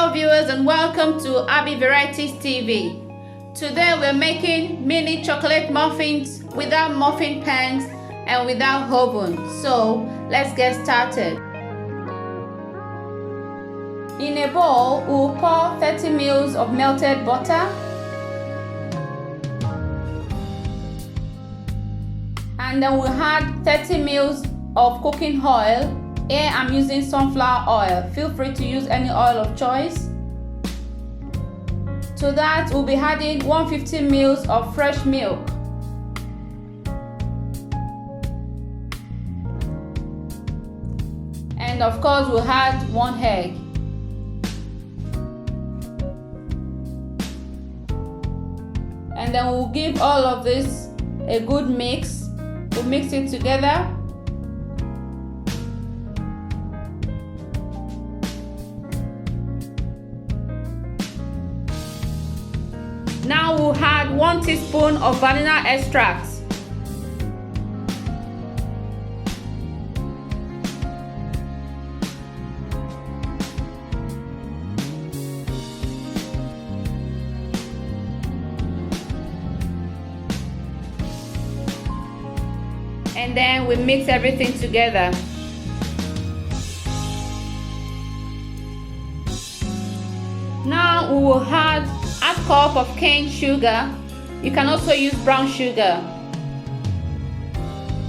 Hello viewers and welcome to Abby Varieties TV. Today we're making mini chocolate muffins without muffin pans and without oven. So let's get started. In a bowl, we'll pour 30 ml of melted butter and then we'll add 30 ml of cooking oil. Here I'm using sunflower oil. Feel free to use any oil of choice. To that we'll be adding 150 ml of fresh milk. And of course we'll add 1 egg. And then we'll give all of this a good mix. We'll mix it together. Now we'll add 1 teaspoon of vanilla extract. And then we mix everything together. Now we will add a cup of cane sugar. You can also use brown sugar.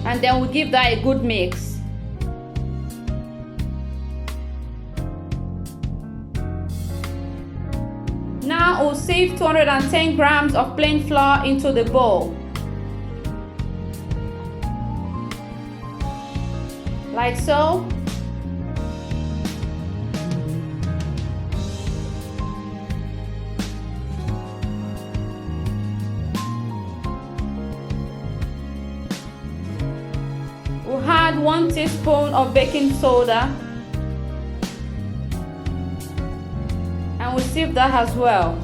And then we'll give that a good mix. Now we'll sieve 210 grams of plain flour into the bowl. Like so. We'll add 1 teaspoon of baking soda and we'll sieve that as well.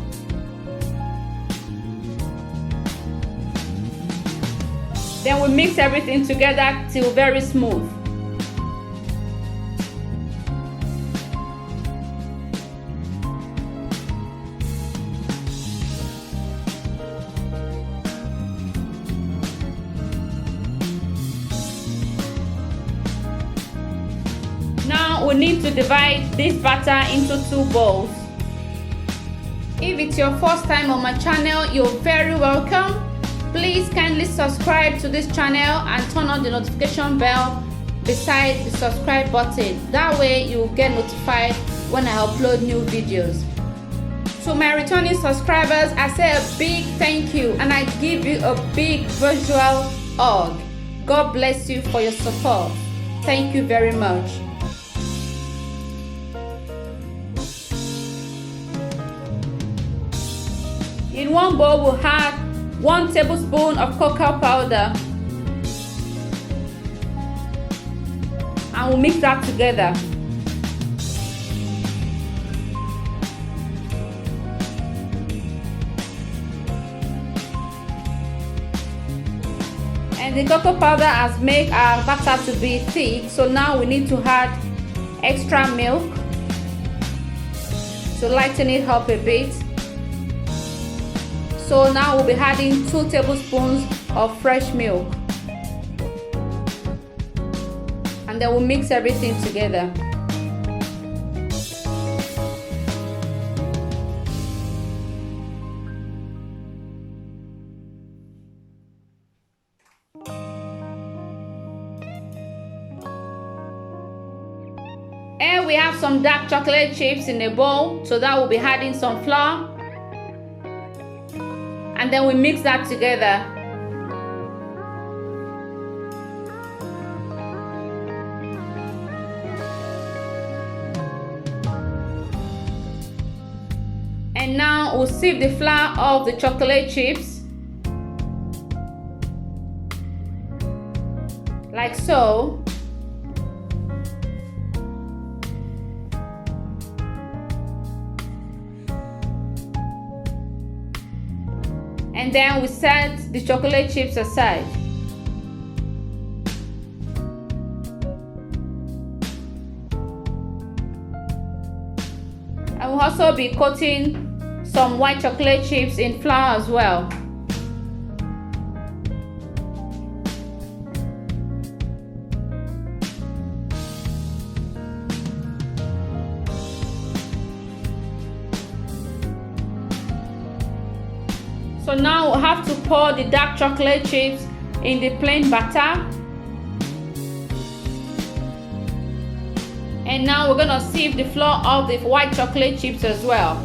Then we mix everything together till very smooth. Now we need to divide this batter into 2 bowls. If it's your first time on my channel, you're very welcome. Please kindly subscribe to this channel and turn on the notification bell beside the subscribe button. That way you'll get notified when I upload new videos. To my returning subscribers, I say a big thank you and I give you a big virtual hug. God bless you for your support. Thank you very much. In 1 bowl we'll add 1 tablespoon of cocoa powder and we'll mix that together. And the cocoa powder has made our batter to be thick, so now we need to add extra milk to lighten it up a bit. So now we'll be adding 2 tablespoons of fresh milk. And then we'll mix everything together. And we have some dark chocolate chips in a bowl, so that we'll be adding some flour. And then we mix that together. And now we'll sieve the flour of the chocolate chips. Like so. And then we set the chocolate chips aside. I will also be coating some white chocolate chips in flour as well. So now we'll have to pour the dark chocolate chips in the plain batter. And now we're gonna sieve the flour of the white chocolate chips as well.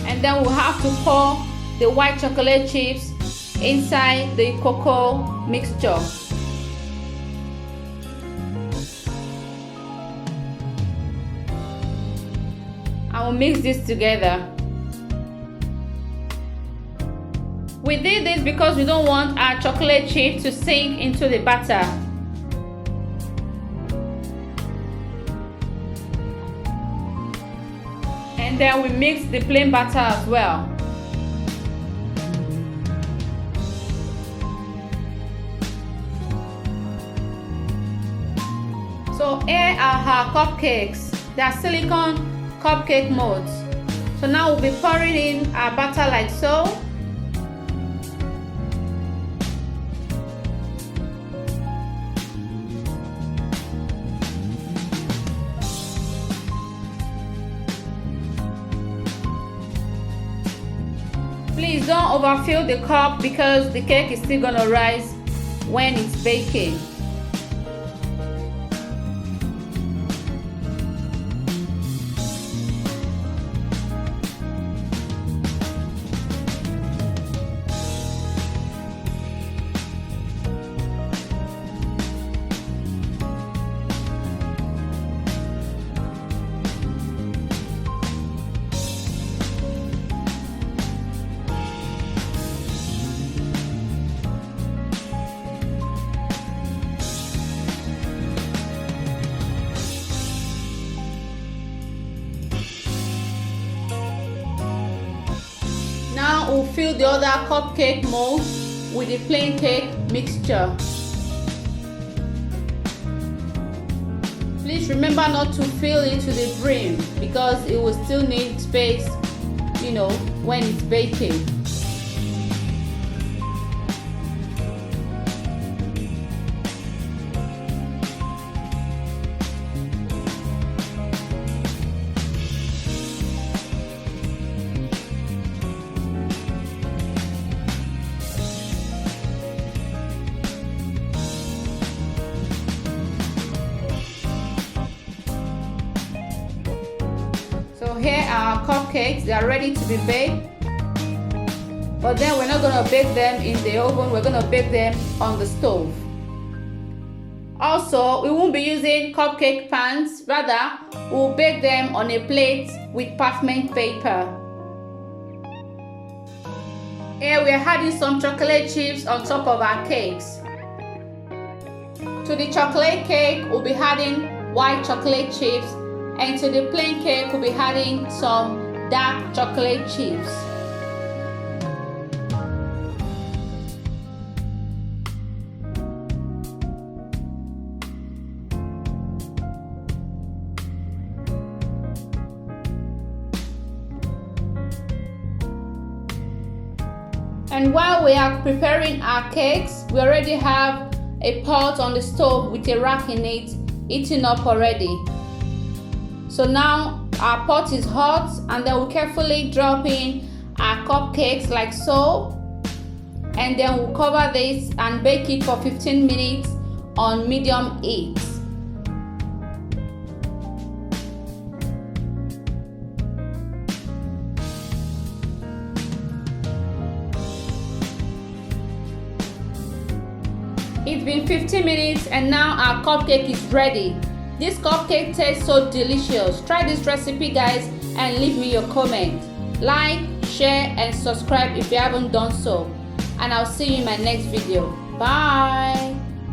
And then we'll have to pour the white chocolate chips inside the cocoa mixture. I will mix this together. We did this because we don't want our chocolate chip to sink into the batter. And then we mix the plain batter as well. So here are our cupcakes. They are silicone cupcake molds. So now we'll be pouring in our batter like so. Please don't overfill the cup because the cake is still gonna rise when it's baking. Now we'll fill the other cupcake mold with the plain cake mixture. Please remember not to fill it to the brim because it will still need space, when it's baking. So here are our cupcakes. They are ready to be baked. But then we're not going to bake them in the oven. We're going to bake them on the stove. Also, we won't be using cupcake pans. Rather, we'll bake them on a plate with parchment paper. Here we are adding some chocolate chips on top of our cakes. To the chocolate cake, we'll be adding white chocolate chips. And to the plain cake, we'll be adding some dark chocolate chips. And while we are preparing our cakes, we already have a pot on the stove with a rack in it, heating up already. So now our pot is hot, and then we'll carefully drop in our cupcakes like so, and then we'll cover this and bake it for 15 minutes on medium heat. It's been 15 minutes and now our cupcake is ready. This cupcake tastes so delicious. Try this recipe, guys, and leave me your comment. Like, share, and subscribe if you haven't done so. And I'll see you in my next video. Bye.